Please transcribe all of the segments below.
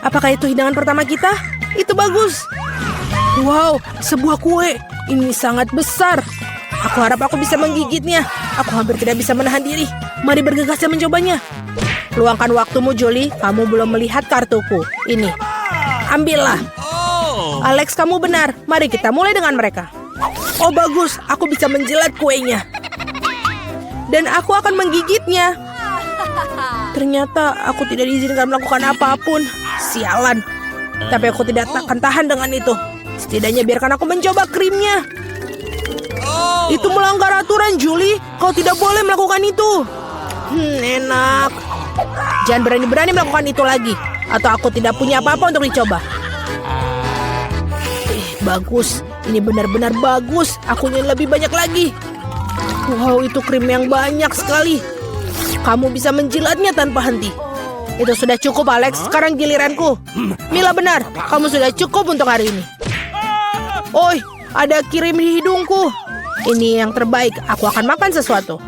Apakah itu hidangan pertama kita? Itu bagus. Wow, sebuah kue. Ini sangat besar. Aku harap aku bisa menggigitnya. Aku hampir tidak bisa menahan diri. Mari bergegas dan mencobanya. Luangkan waktumu, Julie. Kamu belum melihat kartuku. Ini. Ambillah. Alex, kamu benar. Mari kita mulai dengan mereka. Oh, bagus. Aku bisa menjilat kuenya. Dan aku akan menggigitnya. Ternyata aku tidak diizinkan melakukan apapun. Sialan. Tapi aku tidak akan tahan dengan itu. Setidaknya biarkan aku mencoba krimnya. Itu melanggar aturan, Julie. Kau tidak boleh melakukan itu. Enak. Jangan berani-berani melakukan itu lagi. Atau aku tidak punya apa-apa untuk dicoba. Bagus. Ini benar-benar bagus. Aku ingin lebih banyak lagi. Wow, itu krim yang banyak sekali. Kamu bisa menjilatnya tanpa henti. Itu sudah cukup, Alex. Sekarang giliranku. Mila benar. Kamu sudah cukup untuk hari ini. Oi, ada kirim di hidungku. Ini yang terbaik. Aku akan makan sesuatu.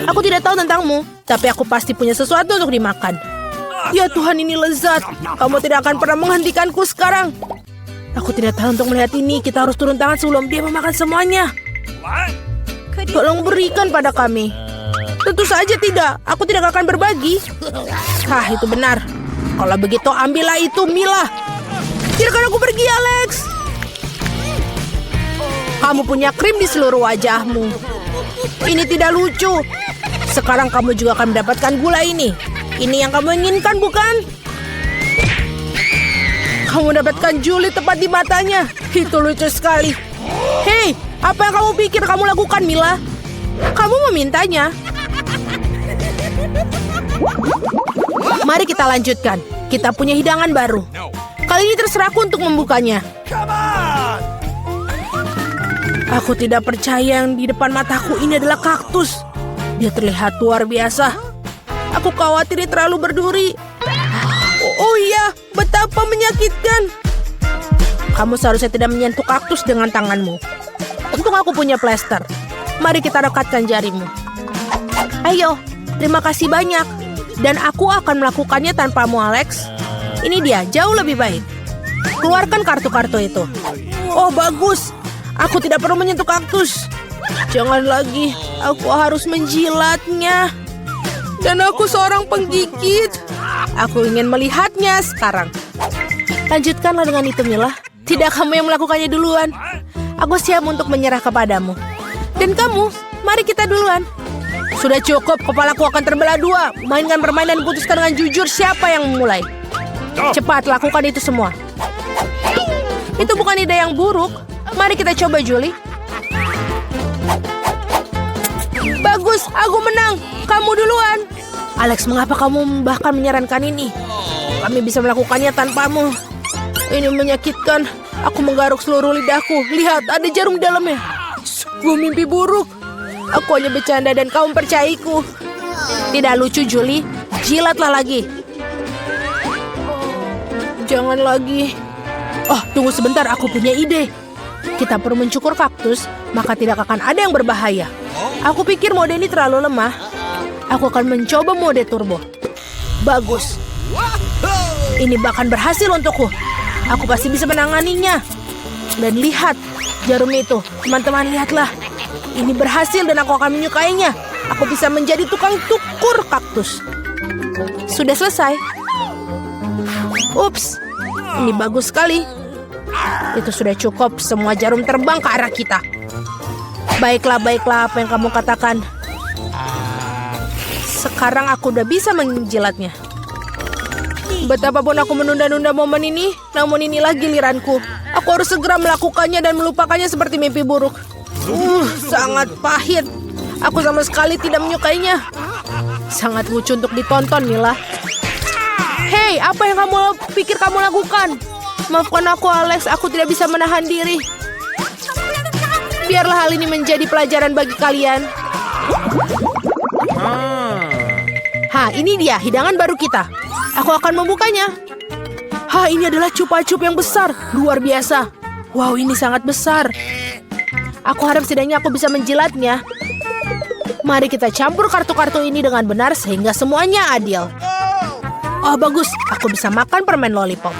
Aku tidak tahu tentangmu, tapi aku pasti punya sesuatu untuk dimakan. Ya Tuhan, ini lezat. Kamu tidak akan pernah menghentikanku sekarang. Aku tidak tahu untuk melihat ini. Kita harus turun tangan sebelum dia memakan semuanya. Tolong berikan pada kami. Tentu saja tidak. Aku tidak akan berbagi. Hah, itu benar. Kalau begitu, ambillah itu, Mila. Biarkan aku pergi, Alex. Kamu punya krim di seluruh wajahmu. Ini tidak lucu. Sekarang kamu juga akan mendapatkan gula ini. Ini yang kamu inginkan, bukan? Kamu mendapatkan Julie tepat di matanya. Itu lucu sekali. Hei, apa yang kamu pikir kamu lakukan, Mila? Kamu memintanya. Mari kita lanjutkan. Kita punya hidangan baru. Kali ini terserahku untuk membukanya. Aku tidak percaya yang di depan mataku ini adalah kaktus. Dia terlihat luar biasa. Aku khawatir dia terlalu berduri. Oh iya, betapa menyakitkan. Kamu seharusnya tidak menyentuh kaktus dengan tanganmu. Untung aku punya plester. Mari kita rekatkan jarimu. Ayo, terima kasih banyak. Dan aku akan melakukannya tanpamu, Alex. Ini dia, jauh lebih baik. Keluarkan kartu-kartu itu. Oh, bagus. Aku tidak perlu menyentuh kaktus. Jangan lagi, aku harus menjilatnya. Dan aku seorang penggigit. Aku ingin melihatnya sekarang. Lanjutkanlah dengan itu, Mila. Tidak kamu yang melakukannya duluan. Aku siap untuk menyerah kepadamu. Dan kamu, mari kita duluan. Sudah cukup, kepalaku akan terbelah dua. Mainkan permainan dan putuskan dengan jujur siapa yang memulai. Cepat, lakukan itu semua. Itu bukan ide yang buruk. Mari kita coba, Julie. Bagus, aku menang. Kamu duluan. Alex, mengapa kamu bahkan menyarankan ini? Kami bisa melakukannya tanpamu. Ini menyakitkan. Aku menggaruk seluruh lidahku. Lihat, ada jarum di dalamnya. Sungguh mimpi buruk. Aku hanya bercanda dan kamu percayaiku. Tidak lucu, Julie. Jilatlah lagi. Jangan lagi. Oh, tunggu sebentar. Aku punya ide. Kita perlu mencukur kaktus, maka tidak akan ada yang berbahaya. Aku pikir mode ini terlalu lemah. Aku akan mencoba mode turbo. Bagus. Ini bahkan berhasil untukku. Aku pasti bisa menanganinya. Dan lihat, jarum itu. Teman-teman, lihatlah. Ini berhasil dan aku akan menyukainya. Aku bisa menjadi tukang cukur kaktus. Sudah selesai. Ups, ini bagus sekali. Itu sudah cukup. Semua jarum terbang ke arah kita. Baiklah, baiklah apa yang kamu katakan. Sekarang aku udah bisa menjilatnya. Betapapun aku menunda-nunda momen ini, namun inilah giliranku. Aku harus segera melakukannya dan melupakannya seperti mimpi buruk. Sangat pahit. Aku sama sekali tidak menyukainya. Sangat lucu untuk ditonton, Mila. Hei, apa yang kamu pikir kamu lakukan? Maafkan aku, Alex. Aku tidak bisa menahan diri. Biarlah hal ini menjadi pelajaran bagi kalian. Ini dia hidangan baru kita. Aku akan membukanya. Ini adalah cupa-cup yang besar. Luar biasa. Wow, ini sangat besar. Aku harap setidaknya aku bisa menjilatnya. Mari kita campur kartu-kartu ini dengan benar sehingga semuanya adil. Oh bagus, aku bisa makan permen lollipop.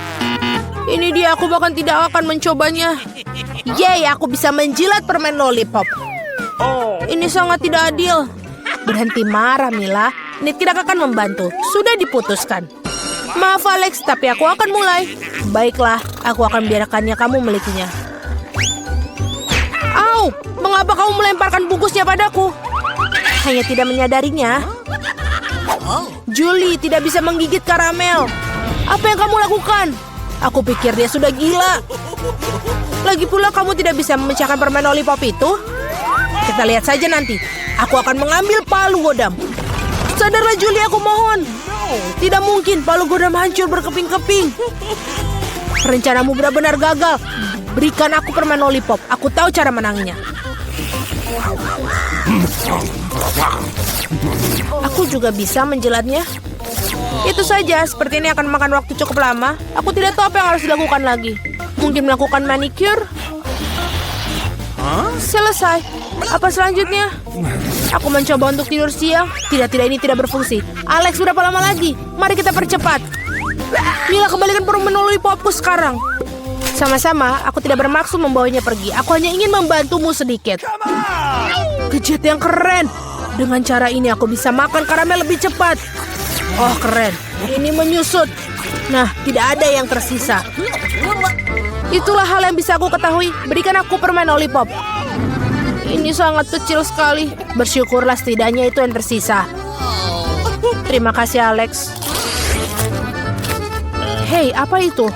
Ini dia, aku bahkan tidak akan mencobanya. Yeay, aku bisa menjilat permen lollipop. Ini sangat tidak adil. Berhenti marah, Mila. Ini tidak akan membantu. Sudah diputuskan. Maaf, Alex, tapi aku akan mulai. Baiklah, aku akan biarkannya kamu memilikinya. Au, mengapa kamu melemparkan bungkusnya padaku? Hanya tidak menyadarinya. Julie tidak bisa menggigit karamel. Apa yang kamu lakukan? Aku pikir dia sudah gila. Lagi pula kamu tidak bisa memecahkan permen lollipop itu. Kita lihat saja nanti. Aku akan mengambil palu godam. Sadarlah Julie, aku mohon. Tidak mungkin palu godam hancur berkeping-keping. Rencanamu benar-benar gagal. Berikan aku permen lollipop. Aku tahu cara menangnya. Aku juga bisa menjilatnya. Itu saja, seperti ini akan makan waktu cukup lama. Aku tidak tahu apa yang harus dilakukan lagi. Mungkin melakukan manicure. Selesai. Apa selanjutnya? Aku mencoba untuk tidur siang. Tidak, ini tidak berfungsi. Alex, berapa lama lagi? Mari kita percepat. Mila, kembalikan permen lollipopku sekarang. Sama-sama, aku tidak bermaksud membawanya pergi. Aku hanya ingin membantumu sedikit. Gadget yang keren. Dengan cara ini aku bisa makan karamel lebih cepat. Oh, keren. Ini menyusut. Nah, tidak ada yang tersisa. Itulah hal yang bisa aku ketahui. Berikan aku permen lollipop. Ini sangat kecil sekali. Bersyukurlah setidaknya itu yang tersisa. Terima kasih, Alex. Hei, apa itu?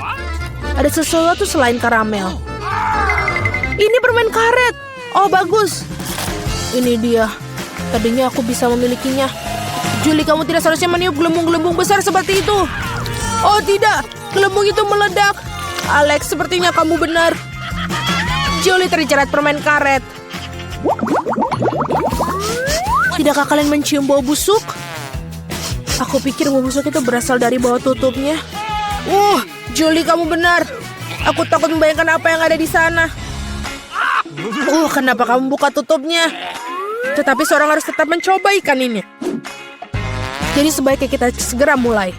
Ada sesuatu selain karamel. Ini permen karet. Oh, bagus. Ini dia. Tadinya aku bisa memilikinya. Julie, kamu tidak seharusnya meniup gelembung-gelembung besar seperti itu. Oh tidak, gelembung itu meledak. Alex, sepertinya kamu benar. Julie terjerat permen karet. Tidakkah kalian mencium bau busuk? Aku pikir bau busuk itu berasal dari bawah tutupnya. Julie, kamu benar. Aku takut membayangkan apa yang ada di sana. Kenapa kamu buka tutupnya? Tetapi seorang harus tetap mencoba ikan ini. Jadi sebaiknya kita segera mulai.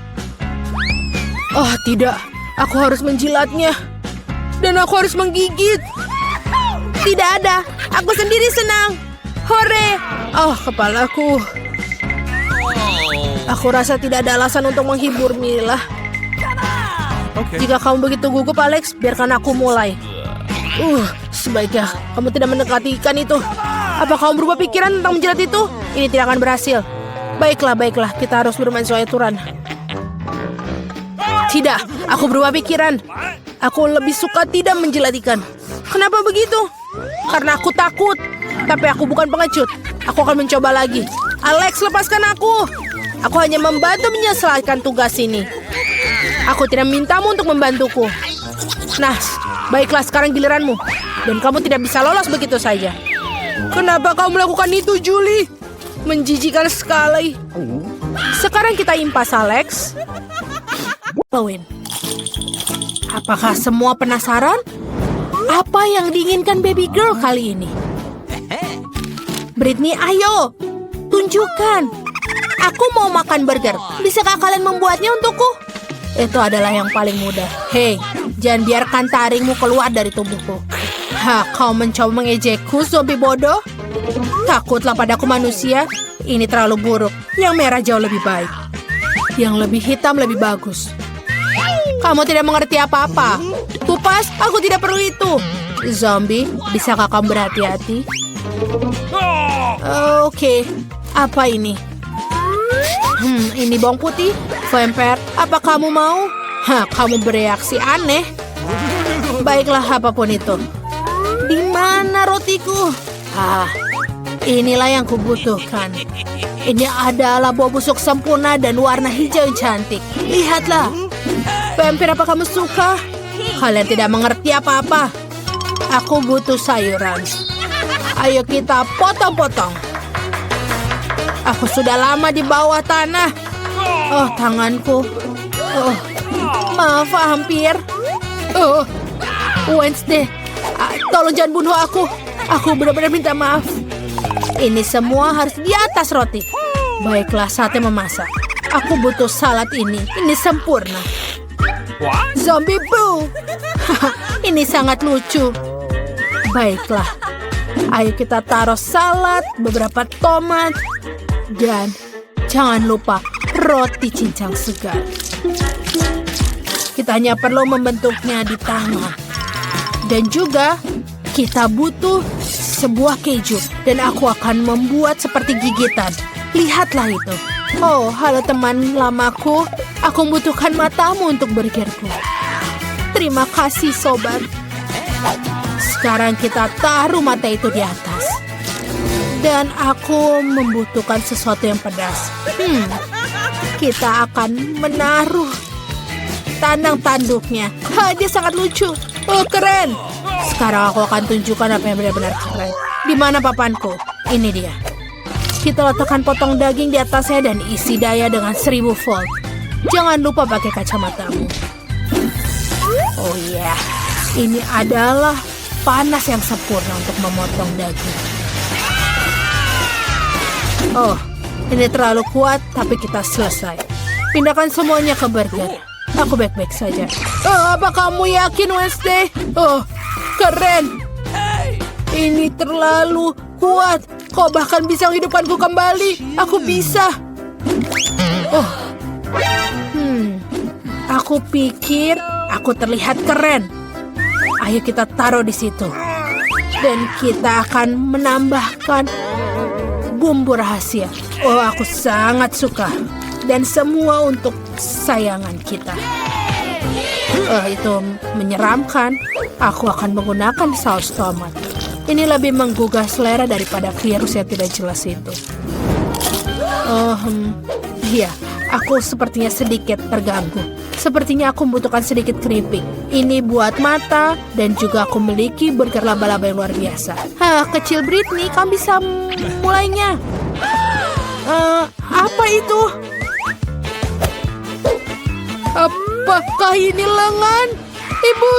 Oh tidak, aku harus menjilatnya. Dan aku harus menggigit. Tidak ada, aku sendiri senang. Hore! Oh, kepalaku. Aku rasa tidak ada alasan untuk menghibur Mila. Jika kamu begitu gugup, Alex, biarkan aku mulai. Sebaiknya kamu tidak mendekati ikan itu. Apa kamu berubah pikiran tentang menjilat itu? Ini tidak akan berhasil. Baiklah, kita harus bermain sesuai aturan. Tidak, aku berubah pikiran. Aku lebih suka tidak menjilat ikan. Kenapa begitu? Karena aku takut. Tapi aku bukan pengecut. Aku akan mencoba lagi. Alex, lepaskan aku. Aku hanya membantu menyelesaikan tugas ini. Aku tidak mintamu untuk membantuku. Nah, baiklah, sekarang giliranmu. Dan kamu tidak bisa lolos begitu saja. Kenapa kamu melakukan itu, Julie? Menjijikan sekali. Sekarang kita impas, Alex. Owen. Apakah semua penasaran? Apa yang diinginkan baby girl kali ini? Britney, ayo. Tunjukkan. Aku mau makan burger. Bisakah kalian membuatnya untukku? Itu adalah yang paling mudah. Hei, jangan biarkan taringmu keluar dari tubuhku. Kau mencoba mengejekku, zombie bodoh? Takutlah padaku manusia. Ini terlalu buruk. Yang merah jauh lebih baik. Yang lebih hitam lebih bagus. Kamu tidak mengerti apa-apa. Kupas, aku tidak perlu itu. Zombie, bisakah kamu berhati-hati? Oke, apa ini? Ini bawang putih. Vampire, apa kamu mau? Kamu bereaksi aneh. Baiklah, apapun itu. Di mana rotiku? Inilah yang kubutuhkan. Ini adalah buah busuk sempurna dan warna hijau yang cantik. Lihatlah. Vampire, apa kamu suka? Kalian tidak mengerti apa-apa. Aku butuh sayuran. Ayo kita potong-potong. Aku sudah lama di bawah tanah. Oh, tanganku. Oh, maaf, hampir. Oh, Wednesday. Tolong jangan bunuh aku. Aku benar-benar minta maaf. Ini semua harus di atas roti. Baiklah, saatnya memasak. Aku butuh salad ini. Ini sempurna. Zombie Boo. Ini sangat lucu. Baiklah. Ayo kita taruh salad, beberapa tomat, dan jangan lupa roti cincang segar. Kita hanya perlu membentuknya di tangan. Dan juga kita butuh sebuah keju. Dan aku akan membuat seperti gigitan. Lihatlah itu. Oh, halo teman lamaku. Aku membutuhkan matamu untuk burgerku. Terima kasih, sobat. Sekarang kita taruh mata itu di atas. Dan aku membutuhkan sesuatu yang pedas. Kita akan menaruh tanduk-tanduknya. Dia sangat lucu. Oh, keren. Sekarang aku akan tunjukkan apa yang benar-benar keren. Di mana papanku? Ini dia. Kita letakkan potong daging di atasnya dan isi daya dengan 1000 volt. Jangan lupa pakai kacamatamu. Oh iya, ini adalah panas yang sempurna untuk memotong daging. Oh, ini terlalu kuat, tapi kita selesai. Pindahkan semuanya ke burger. Aku baik-baik saja. Oh, apa kamu yakin, Wednesday? Oh, keren. Ini terlalu kuat. Kau bahkan bisa menghidupkanku kembali. Aku bisa. Oh, aku pikir aku terlihat keren. Ayo kita taruh di situ. Dan kita akan menambahkan bumbu rahasia. Oh, aku sangat suka. Dan semua untuk sayangan kita. Itu menyeramkan. Aku akan menggunakan saus tomat. Ini lebih menggugah selera daripada virus yang tidak jelas itu. Iya, aku sepertinya sedikit terganggu. Sepertinya aku membutuhkan sedikit keripik. Ini buat mata dan juga aku memiliki burger laba-laba yang luar biasa. Kecil Britney, kamu bisa mulainya. Apa itu? Apakah ini lengan? Ibu,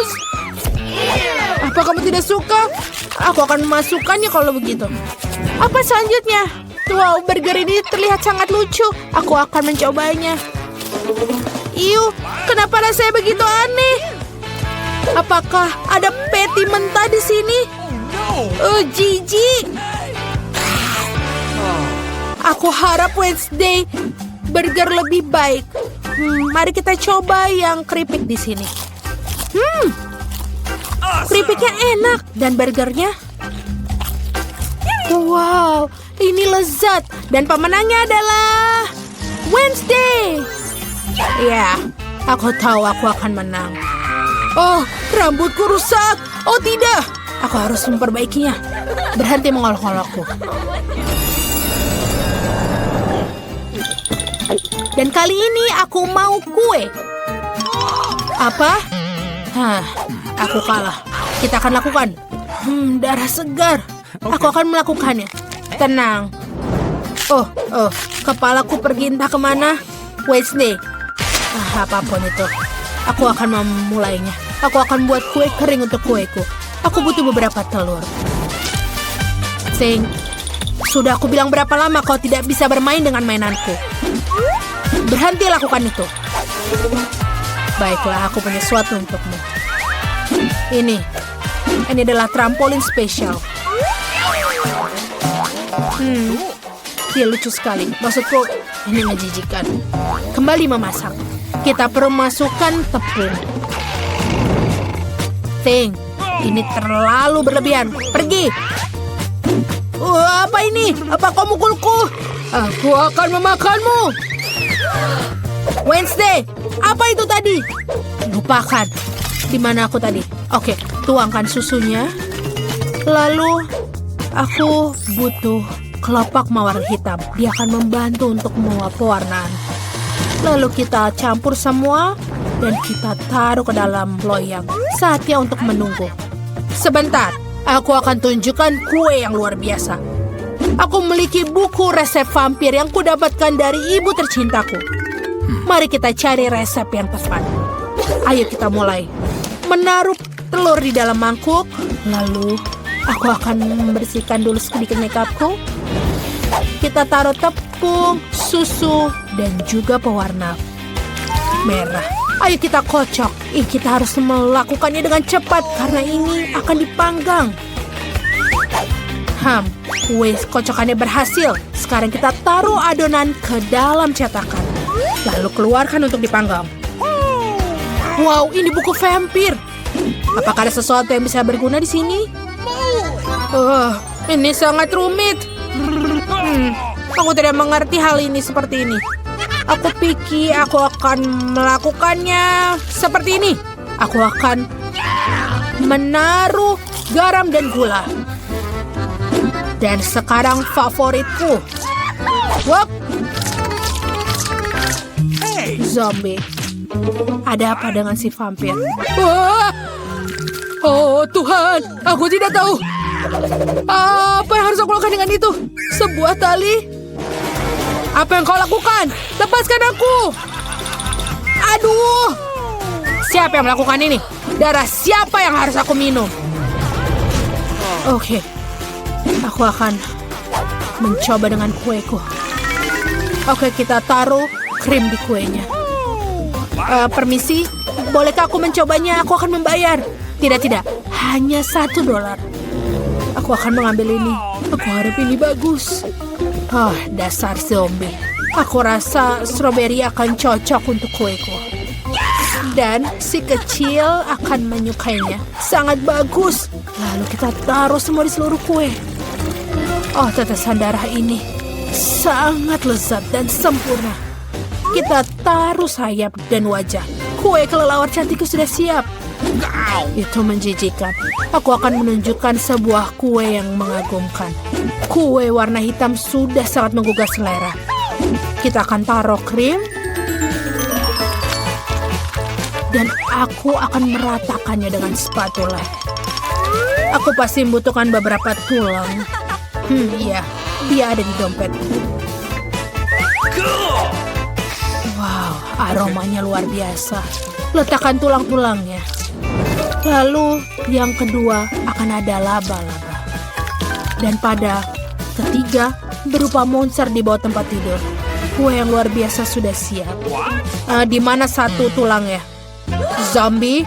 apa kamu tidak suka? Aku akan memasukkannya kalau begitu. Apa selanjutnya? Wow, burger ini terlihat sangat lucu. Aku akan mencobanya. Iu, kenapa rasanya begitu aneh? Apakah ada patty mentah di sini? Oh, jijik. Aku harap Wednesday burger lebih baik. Mari kita coba yang keripik di sini. Keripiknya enak dan burgernya. Wow, ini lezat dan pemenangnya adalah Wednesday. Ya, aku tahu aku akan menang. Oh, rambutku rusak. Oh tidak, aku harus memperbaikinya. Berhenti mengolok-olokku. Dan kali ini aku mau kue. Apa? Aku kalah. Kita akan lakukan. Darah segar. Aku akan melakukannya. Tenang. Oh, kepalaku pergi entah kemana. Wednesday. Apapun itu. Aku akan memulainya. Aku akan buat kue kering untuk kueku. Aku butuh beberapa telur. Sudah aku bilang berapa lama kau tidak bisa bermain dengan mainanku. Berhenti lakukan itu. Baiklah, aku punya sesuatu untukmu. Ini adalah trampolin spesial. Dia lucu sekali. Maksudku, ini menjijikan. Kembali memasak. Kita perlu masukkan tepung. Ini terlalu berlebihan. Pergi. Apa ini? Apa kau mukulku? Aku akan memakanmu. Wednesday, apa itu tadi? Lupakan. Di mana aku tadi? Oke, tuangkan susunya. Lalu, aku butuh kelopak mawar hitam. Dia akan membantu untuk menguap pewarnaan. Lalu kita campur semua dan kita taruh ke dalam loyang. Saatnya untuk menunggu. Sebentar, aku akan tunjukkan kue yang luar biasa. Aku memiliki buku resep vampir yang kudapatkan dari ibu tercintaku. Mari kita cari resep yang tepat. Ayo kita mulai. Menaruh telur di dalam mangkuk. Lalu aku akan membersihkan dulu sedikit makeupku. Kita taruh tepung, susu, dan juga pewarna merah. Ayo kita kocok. Kita harus melakukannya dengan cepat karena ini akan dipanggang. Kue kocokannya berhasil. Sekarang kita taruh adonan ke dalam cetakan. Lalu keluarkan untuk dipanggang. Wow, ini buku vampir. Apakah ada sesuatu yang bisa berguna di sini? Ini sangat rumit. Aku tidak mengerti hal ini seperti ini. Aku pikir aku akan melakukannya seperti ini. Aku akan menaruh garam dan gula. Dan sekarang favoritku. Wop. Zombie. Ada apa dengan si vampir? Wah! Oh Tuhan, aku tidak tahu. Apa yang harus aku lakukan dengan itu? Sebuah tali? Apa yang kau lakukan? Lepaskan aku! Aduh! Siapa yang melakukan ini? Darah siapa yang harus aku minum? Oke. Aku akan mencoba dengan kueku. Oke, kita taruh krim di kuenya. Permisi, bolehkah aku mencobanya? Aku akan membayar. Tidak. Hanya $1. Aku akan mengambil ini. Aku harap ini bagus. Dasar zombie. Aku rasa stroberi akan cocok untuk kueku. Dan si kecil akan menyukainya. Sangat bagus. Lalu kita taruh semua di seluruh kue. Tetesan darah ini sangat lezat dan sempurna. Kita taruh sayap dan wajah. Kue kelelawar cantikku sudah siap. Itu menjijikan. Aku akan menunjukkan sebuah kue yang mengagumkan. Kue warna hitam sudah sangat menggugah selera. Kita akan taruh krim. Dan aku akan meratakannya dengan spatula. Aku pasti membutuhkan beberapa tulang. Iya, dia ada di dompet. Wow, aromanya luar biasa. Letakkan tulang-tulangnya. Lalu yang kedua akan ada laba-laba. Dan pada ketiga berupa monster di bawah tempat tidur. Kue yang luar biasa sudah siap. Di mana satu tulangnya? Zombie,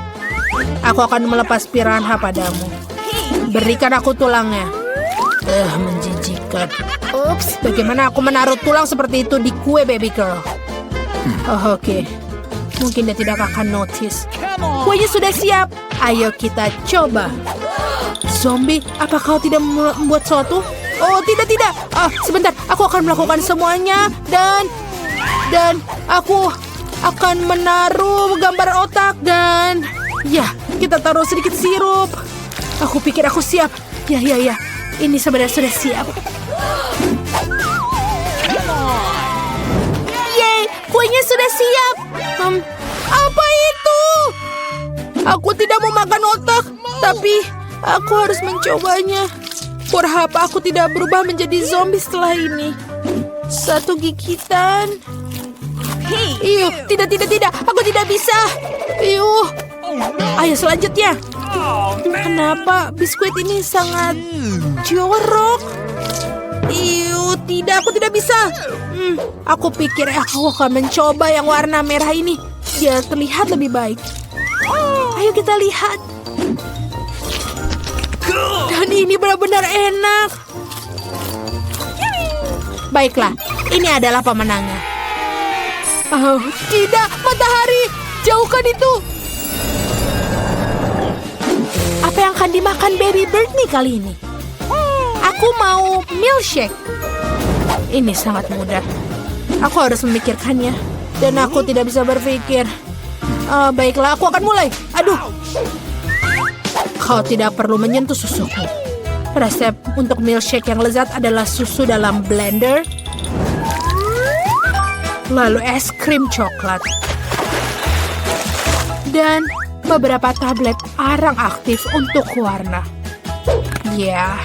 aku akan melepas piranha padamu. Berikan aku tulangnya. Menjijikan. Ups, bagaimana aku menaruh tulang seperti itu di kue baby girl? Oke. Mungkin dia tidak akan notice. Kuenya sudah siap. Ayo kita coba. Zombie, apa kau tidak membuat sesuatu? Oh, tidak. Sebentar. Aku akan melakukan semuanya. Dan aku akan menaruh gambar otak. Dan ya, kita taruh sedikit sirup. Aku pikir aku siap. Ya. Ini sebenarnya sudah siap. Yeay, kuenya sudah siap. Apa itu? Aku tidak mau makan otak, tapi aku harus mencobanya. Berharap aku tidak berubah menjadi zombie setelah ini. Satu gigitan. Iya, tidak. Aku tidak bisa. Ayo selanjutnya. Kenapa biskuit ini sangat jorok? Tidak, aku tidak bisa. Aku pikir aku akan mencoba yang warna merah ini. Dia terlihat lebih baik. Ayo kita lihat. Dan ini benar-benar enak. Baiklah, ini adalah pemenangnya. Tidak, matahari. Jauhkan itu. Apa yang akan dimakan baby bird nih kali ini? Aku mau milkshake. Ini sangat mudah. Aku harus memikirkannya. Dan aku tidak bisa berpikir. Baiklah, aku akan mulai. Aduh. Kau tidak perlu menyentuh susuku. Resep untuk milkshake yang lezat adalah susu dalam blender. Lalu es krim coklat. Dan beberapa tablet arang aktif untuk warna. Ya,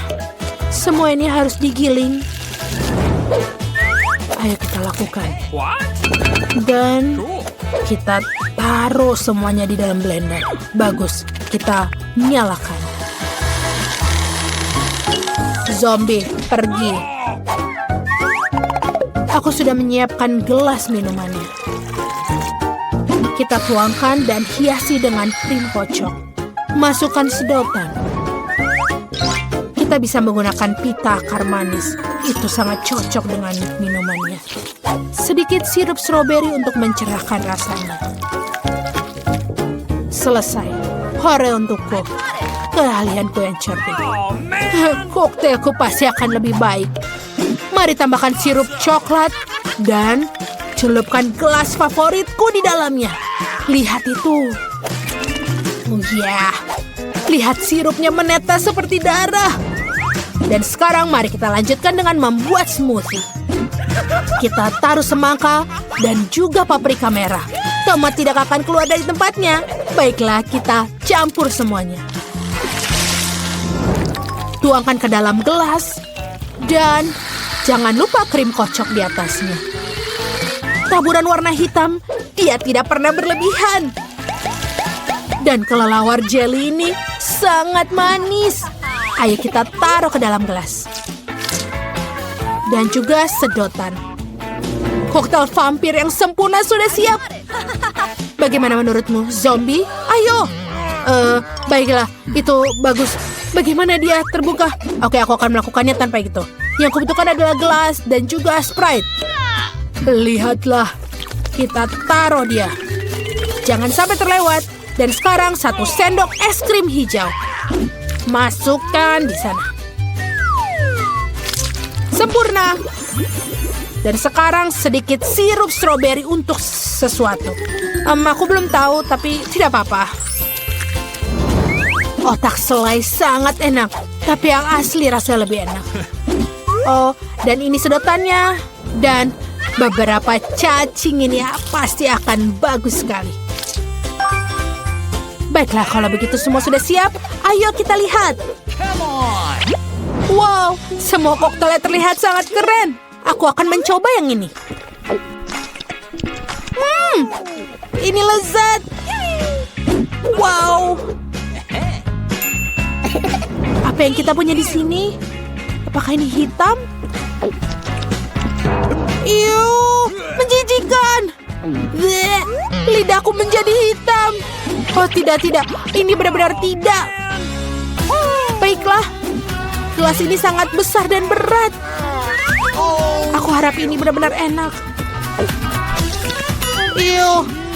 semua ini harus digiling. Ayo kita lakukan. Dan kita taruh semuanya di dalam blender. Bagus, kita nyalakan. Zombie, pergi. Aku sudah menyiapkan gelas minumannya. Kita tuangkan dan hiasi dengan krim kocok. Masukkan sedotan. Kita bisa menggunakan pita akar manis. Itu sangat cocok dengan minumannya. Sedikit sirup stroberi untuk mencerahkan rasanya. Selesai. Hore untukku. Keahlianku yang cerdik. Koktailku pasti akan lebih baik. Mari tambahkan sirup coklat dan celupkan gelas favoritku di dalamnya. Lihat itu. Oh ya, lihat sirupnya menetes seperti darah. Dan sekarang mari kita lanjutkan dengan membuat smoothie. Kita taruh semangka dan juga paprika merah. Tomat tidak akan keluar dari tempatnya. Baiklah, kita campur semuanya. Tuangkan ke dalam gelas. Dan jangan lupa krim kocok di atasnya. Taburan warna hitam, dia tidak pernah berlebihan. Dan kelelawar jelly ini sangat manis. Ayo kita taruh ke dalam gelas. Dan juga sedotan. Koktail vampir yang sempurna sudah siap. Bagaimana menurutmu, zombie? Ayo. Baiklah, itu bagus. Bagaimana dia terbuka? Oke, aku akan melakukannya tanpa itu. Yang kubutuhkan adalah gelas dan juga Sprite. Lihatlah, kita taruh dia. Jangan sampai terlewat. Dan sekarang 1 sendok es krim hijau. Masukkan di sana. Sempurna. Dan sekarang sedikit sirup stroberi untuk sesuatu. Aku belum tahu, tapi tidak apa-apa. Otak selai sangat enak, tapi yang asli rasanya lebih enak. Oh, dan ini sedotannya. Dan beberapa cacing ini pasti akan bagus sekali. Baiklah, kalau begitu semua sudah siap, ayo kita lihat. Wow, semua koktailnya terlihat sangat keren. Aku akan mencoba yang ini. Ini lezat. Wow. Apa yang kita punya di sini? Apakah ini hitam? Menjijikan. Bleh, lidahku menjadi hitam. Oh tidak, ini benar-benar tidak. Baiklah, gelas ini sangat besar dan berat. Aku harap ini benar-benar enak.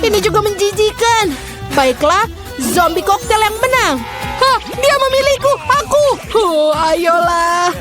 Ini juga menjijikan. Baiklah, zombie koktail yang menang. Dia memilihku, aku. Ayolah.